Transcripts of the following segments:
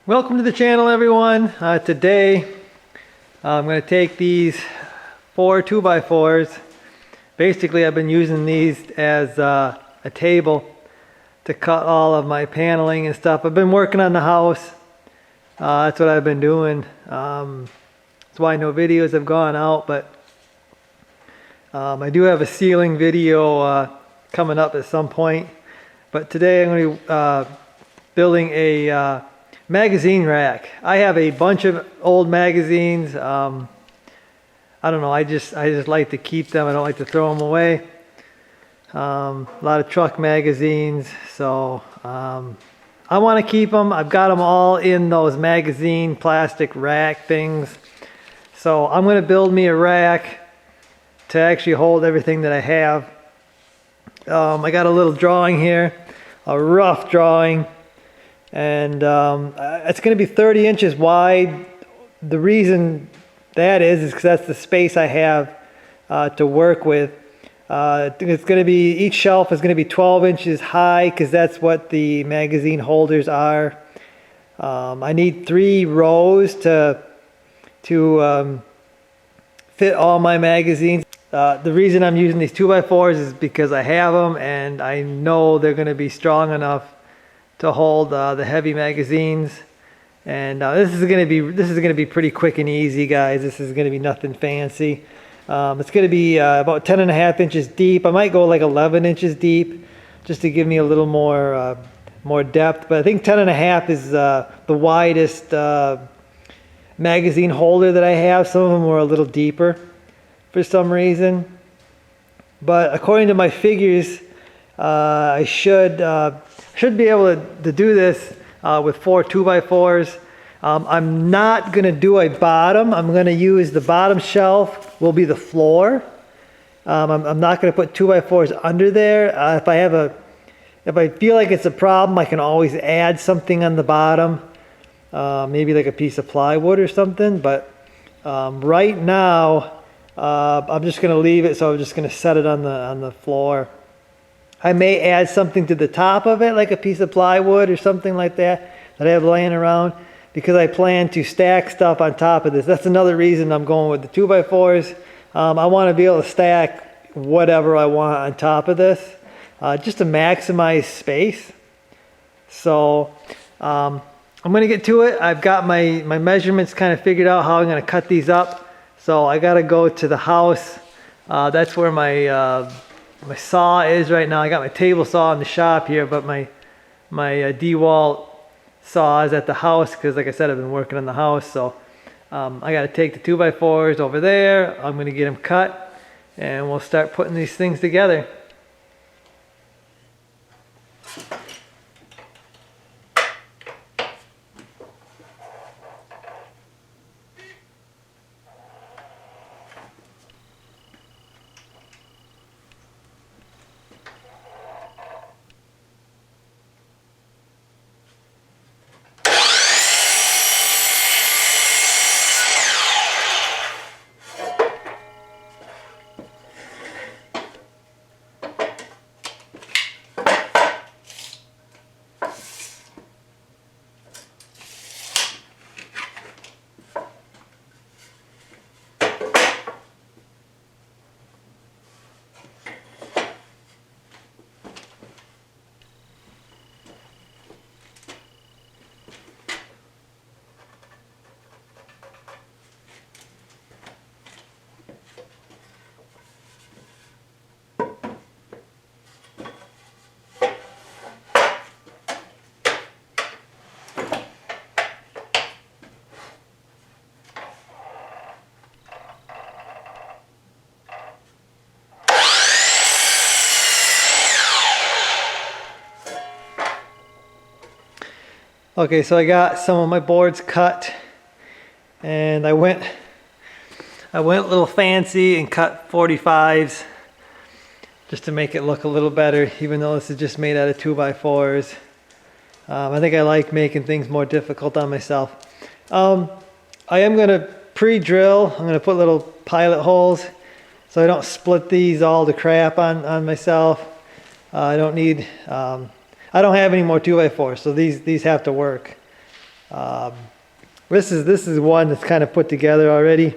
Welcome to the channel, everyone. Today I'm going to take these 4 2x4s. Basically, I've been using these as a table to cut all of my paneling and stuff. I've been working on the house. That's what I've been doing. That's why no videos have gone out, but I do have a ceiling video coming up at some point. But today I'm going to be building a magazine rack. I have a bunch of old magazines. I don't know, I just like to keep them. I don't like to throw them away. A lot of truck magazines, so I want to keep them. I've got them all in those magazine plastic rack things. So I'm going to build me a rack to actually hold everything that I have. I got a little drawing here, a rough drawing. And it's going to be 30 inches wide. The reason that is because that's the space I have to work with. It's going to be, each shelf is going to be 12 inches high because that's what the magazine holders are. I need 3 rows to fit all my magazines. The reason I'm using these 2x4s is because I have them and I know they're going to be strong enough to hold the heavy magazines. And this is going to be pretty quick and easy, guys. This is going to be nothing fancy. It's going to be about 10.5 inches deep. I might go like 11 inches deep just to give me a little more depth, but I think 10.5 is the widest magazine holder that I have. Some of them were a little deeper for some reason, but according to my figures, I should be able to do this with 4 2x4s. I'm not going to do a bottom. I'm going to use the bottom shelf will be the floor. I'm not going to put 2x4s under there. If I feel like it's a problem, I can always add something on the bottom, maybe like a piece of plywood or something. But right now, I'm just going to leave it. So I'm just going to set it on the floor. I may add something to the top of it, like a piece of plywood or something like that I have laying around, because I plan to stack stuff on top of this. That's another reason I'm going with the 2x4s. I want to be able to stack whatever I want on top of this, just to maximize space. So I'm going to get to it. I've got my measurements kind of figured out how I'm going to cut these up. So I got to go to the house. That's where my saw is right now. I got my table saw in the shop here, but my DeWalt saw is at the house because, like I said, I've been working on the house. So I got to take the 2x4s over there. I'm going to get them cut, and we'll start putting these things together. Okay, so I got some of my boards cut, and I went a little fancy and cut 45s just to make it look a little better, even though this is just made out of 2x4s. I think I like making things more difficult on myself. I am going to pre-drill. I'm going to put little pilot holes so I don't split these all to crap on myself. I don't need, I don't have any more 2x4s, so these have to work. This is one that's kind of put together already,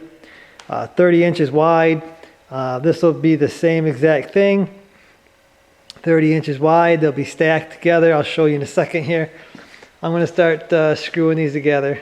30 inches wide. This will be the same exact thing, 30 inches wide. They'll be stacked together. I'll show you in a second here. I'm going to start screwing these together.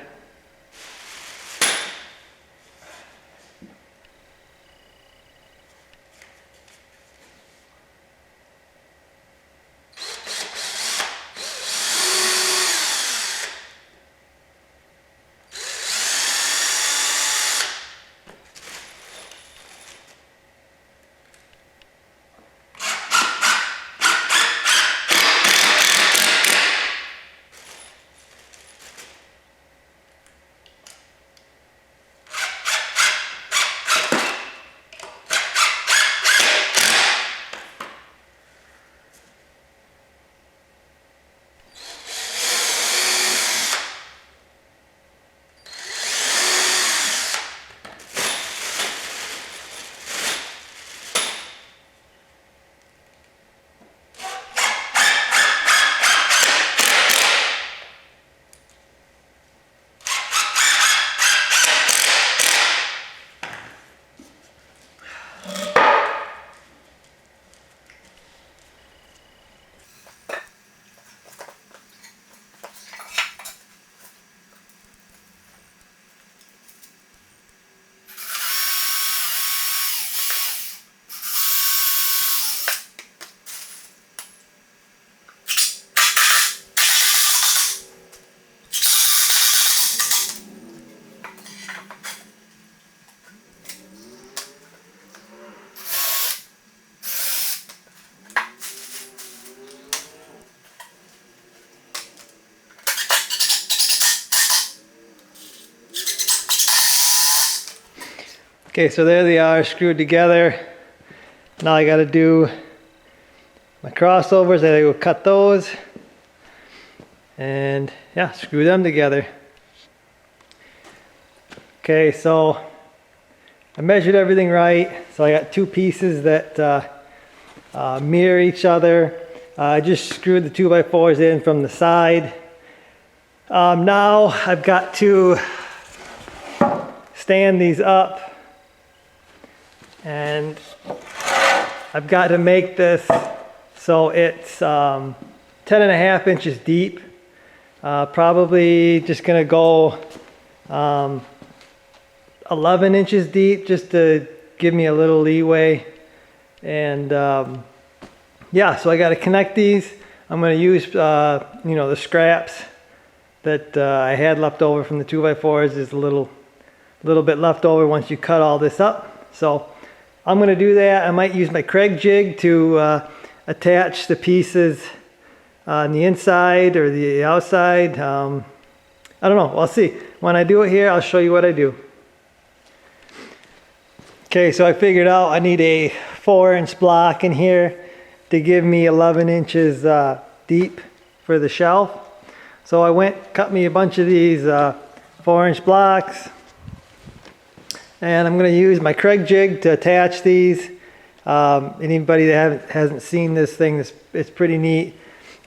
Okay, so there they are, screwed together. Now I got to do my crossovers. I got to go cut those and yeah, screw them together. Okay, so I measured everything right. So I got two pieces that mirror each other. I just screwed the 2x4s in from the side. Now I've got to stand these up. And I've got to make this so it's 10.5 inches deep. Probably just gonna go 11 inches deep just to give me a little leeway. And yeah, so I got to connect these. I'm gonna use the scraps that I had left over from the 2x4s. There's a little bit left over once you cut all this up. So I'm going to do that. I might use my Craig jig to attach the pieces on the inside or the outside. I don't know. I'll see. When I do it here, I'll show you what I do. Okay, so I figured out I need a 4-inch block in here to give me 11 inches deep for the shelf. So I cut me a bunch of these 4-inch blocks. And I'm going to use my Craig jig to attach these. Anybody that hasn't seen this thing, it's pretty neat.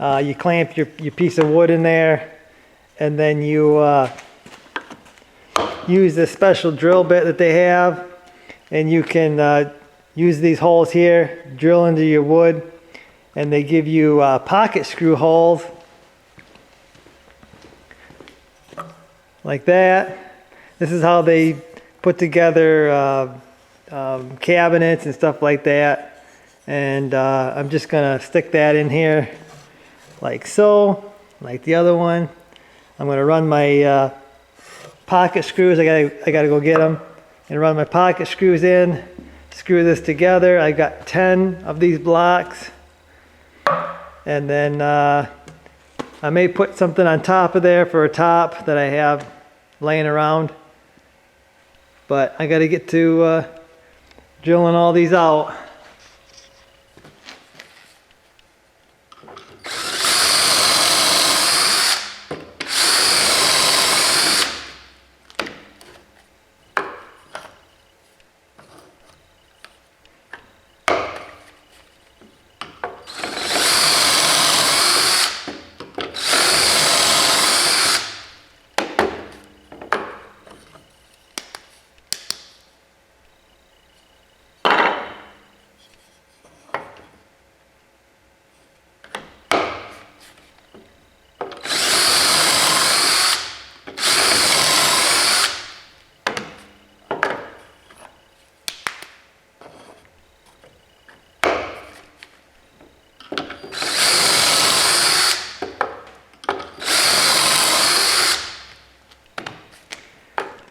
You clamp your piece of wood in there, and then you use this special drill bit that they have, and you can use these holes here, drill into your wood, and they give you pocket screw holes like that. This is how they put together cabinets and stuff like that. And I'm just gonna stick that in here like so, like the other one. I'm gonna run my pocket screws. I gotta go get them and run my pocket screws in, screw this together. I got 10 of these blocks, and then I may put something on top of there for a top that I have laying around. But I got to get to drilling all these out.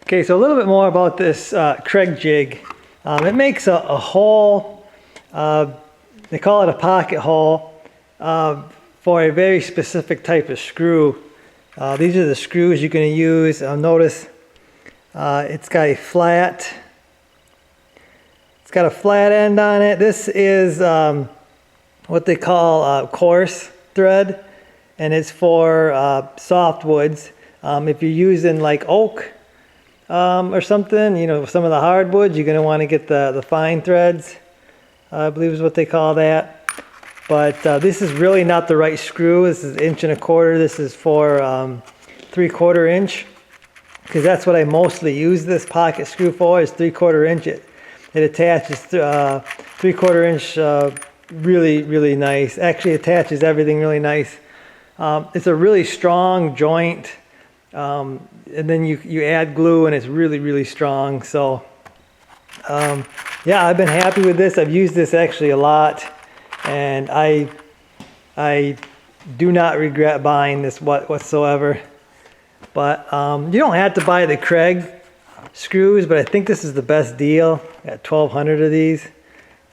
Okay, so a little bit more about this Craig jig. It makes a hole, they call it a pocket hole, for a very specific type of screw. These are the screws you're going to use. Notice it's got a flat end on it. This is what they call coarse thread, and it's for softwoods. If you're using like oak or something, you know, some of the hardwoods, you're going to want to get the fine threads, I believe is what they call that. But this is really not the right screw. This is 1 1/4. This is for 3/4 inch, because that's what I mostly use this pocket screw for, is 3/4 inch. It attaches 3/4 inch really nice. Actually attaches everything really nice. It's a really strong joint, and then you add glue and it's really strong. So yeah, I've been happy with this. I've used this actually a lot, and I do not regret buying this whatsoever. But you don't have to buy the Craig screws, but I think this is the best deal. Got 1,200 of these.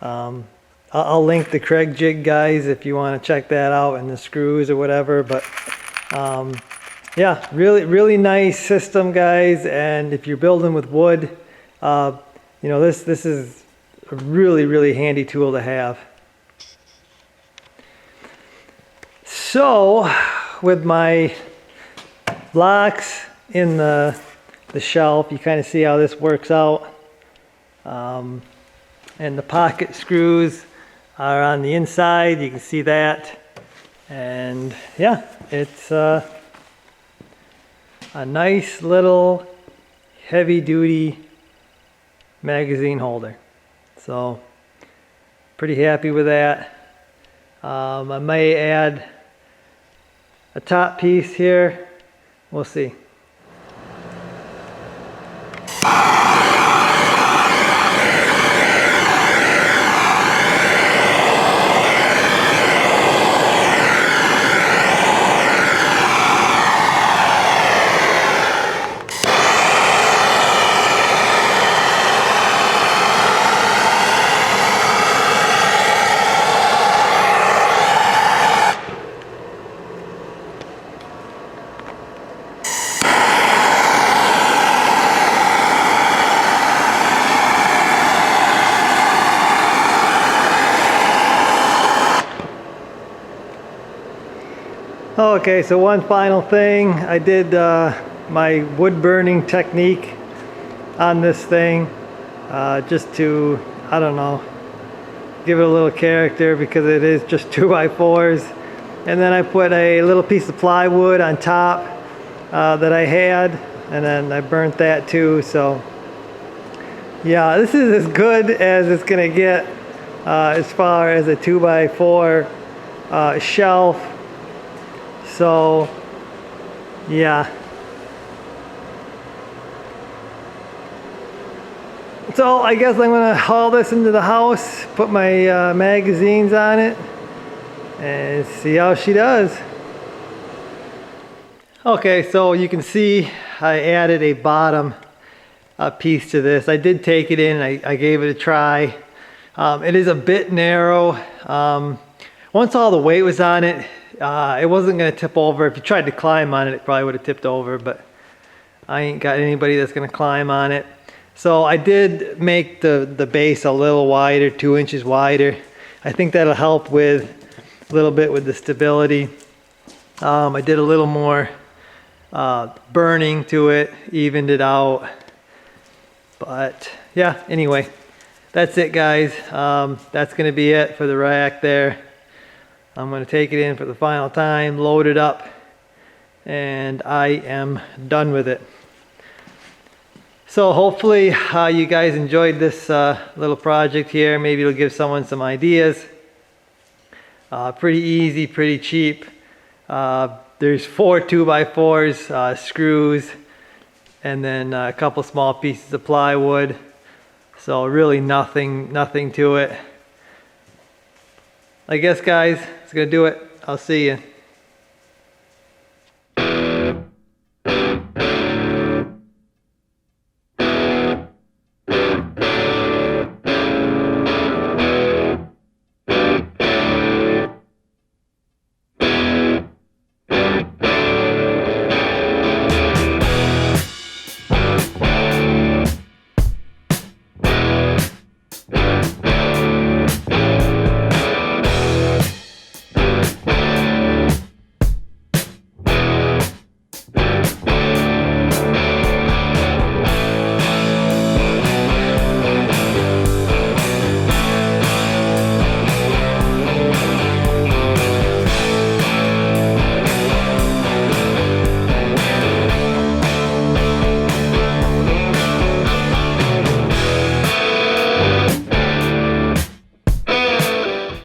I'll link the Craig jig, guys, if you want to check that out, and the screws or whatever. But yeah, really nice system, guys. And if you're building with wood, you know, this is a really handy tool to have. So with my blocks in the shelf, you kind of see how this works out. And the pocket screws are on the inside, you can see that. And yeah, it's a nice little heavy duty magazine holder. So pretty happy with that. I may add a top piece here, we'll see. Okay, so one final thing. I did my wood burning technique on this thing just to, I don't know, give it a little character, because it is just 2x4s. And then I put a little piece of plywood on top that I had, and then I burnt that too. So yeah, this is as good as it's gonna get as far as a 2x4 shelf. So yeah, so I guess I'm gonna haul this into the house, put my magazines on it, and see how she does. Okay, so you can see I added a bottom piece to this. I did take it in, I gave it a try. It is a bit narrow. Once all the weight was on it, it wasn't going to tip over. If you tried to climb on it, it probably would have tipped over, but I ain't got anybody that's going to climb on it. So I did make the base a little wider, 2 inches wider. I think that'll help with a little bit with the stability. I did a little more burning to it, evened it out. But yeah, anyway, that's it, guys. That's going to be it for the rack there. I'm going to take it in for the final time, load it up, and I am done with it. So hopefully you guys enjoyed this little project here. Maybe it'll give someone some ideas. Pretty easy, pretty cheap. There's 4 2x4s, screws, and then a couple small pieces of plywood. So really nothing to it. I guess, guys, it's gonna do it. I'll see you.